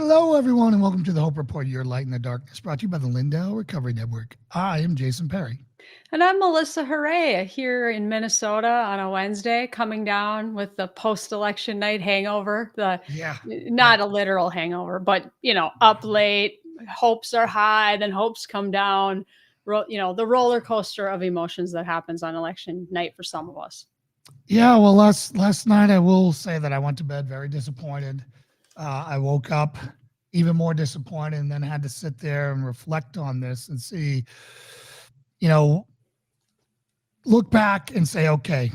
Hello, everyone, and welcome to the Hope Report, Your Light in the Darkness, brought to you by the Lindell Recovery Network. I am Jason Perry. And I'm Melissa Hooray here in Minnesota on a Wednesday, coming down with the post-election night hangover. Yeah, Not a literal hangover, but up late, hopes are high, then hopes come down. The roller coaster of emotions that happens on election night for some of us. Yeah, well, last night I will say that I went to bed very disappointed. I woke up even more disappointed, and then had to sit there and reflect on this and see, you know, look back and say, okay,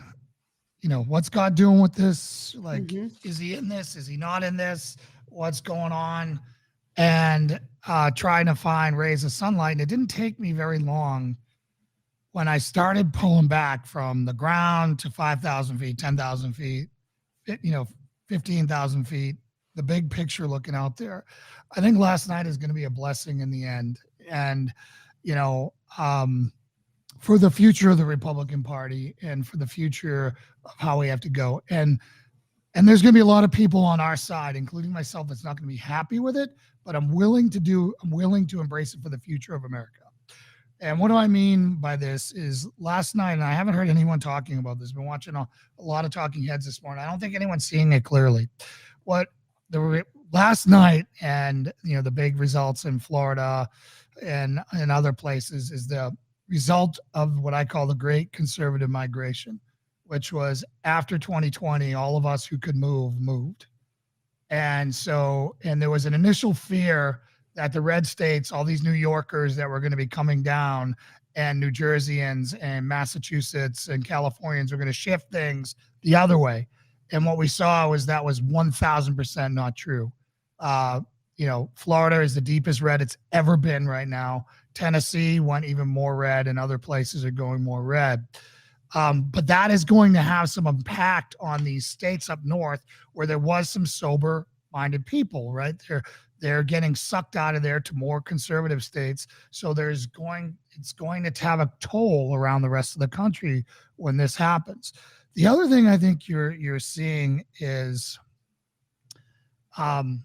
what's God doing with this? Like, is he in this? Is he not in this? What's going on? And trying to find rays of sunlight. And it didn't take me very long when I started pulling back from the ground to 5,000 feet, 10,000 feet, 15,000 feet, the big picture looking out there. I think last night is going to be a blessing in the end. And, for the future of the Republican Party and for the future of how we have to go. And there's going to be a lot of people on our side, including myself, that's not going to be happy with it, but I'm willing to embrace it for the future of America. And what do I mean by this is last night, and I haven't heard anyone talking about this, been watching a lot of talking heads this morning. I don't think anyone's seeing it clearly. Last night and, the big results in Florida and other places is the result of what I call the great conservative migration, which was after 2020, all of us who could move moved. And there was an initial fear that the red states, all these New Yorkers that were going to be coming down, and New Jerseyans and Massachusetts and Californians were going to shift things the other way. And what we saw was that was 1,000% not true. Florida is the deepest red it's ever been right now. Tennessee went even more red, and other places are going more red. But that is going to have some impact on these states up north where there was some sober-minded people, right? They're getting sucked out of there to more conservative states. So it's going to have a toll around the rest of the country when this happens. The other thing I think you're seeing is some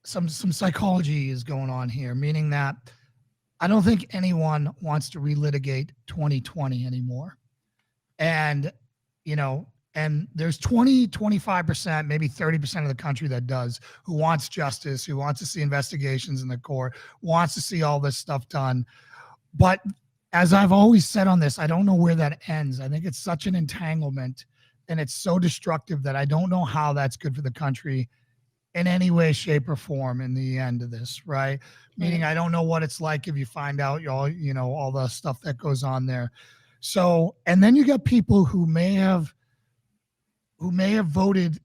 psychology is going on here, meaning that I don't think anyone wants to relitigate 2020 anymore. And, and there's 25%, maybe 30% of the country that does, who wants justice, who wants to see investigations in the court, wants to see all this stuff done. But as I've always said on this, I don't know where that ends. I think it's such an entanglement and it's so destructive that I don't know how that's good for the country in any way, shape, or form in the end of this, right? Meaning I don't know what it's like if you find out all the stuff that goes on there. So, and then you got people who may have voted,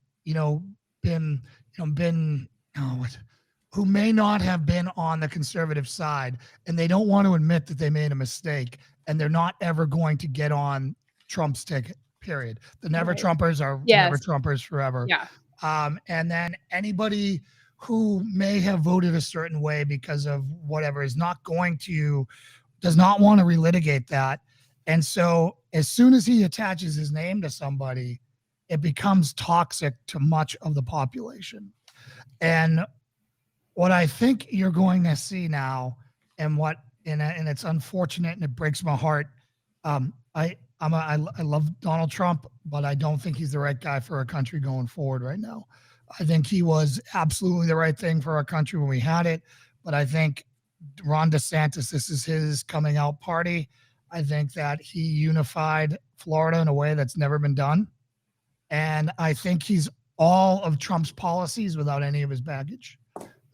who may not have been on the conservative side, and they don't want to admit that they made a mistake, and they're not ever going to get on Trump's ticket, period. The never Trumpers are never Trumpers forever. Yeah. And then anybody who may have voted a certain way because of whatever does not want to relitigate that. And so as soon as he attaches his name to somebody, it becomes toxic to much of the population. And what I think you're going to see now, and it's unfortunate and it breaks my heart. I love Donald Trump, but I don't think he's the right guy for our country going forward right now. I think he was absolutely the right thing for our country when we had it, but I think Ron DeSantis, this is his coming out party. I think that he unified Florida in a way that's never been done. And I think he's all of Trump's policies without any of his baggage.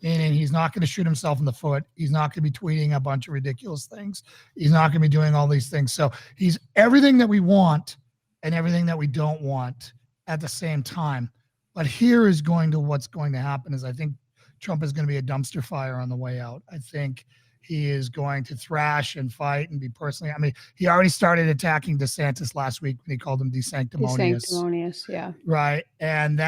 Meaning he's not going to shoot himself in the foot. He's not going to be tweeting a bunch of ridiculous things. He's not going to be doing all these things. So he's everything that we want and everything that we don't want at the same time. But here is what's going to happen is I think Trump is going to be a dumpster fire on the way out. I think he is going to thrash and fight and be personally. I mean, he already started attacking DeSantis last week when he called him desanctimonious. Desanctimonious, yeah. Right. And then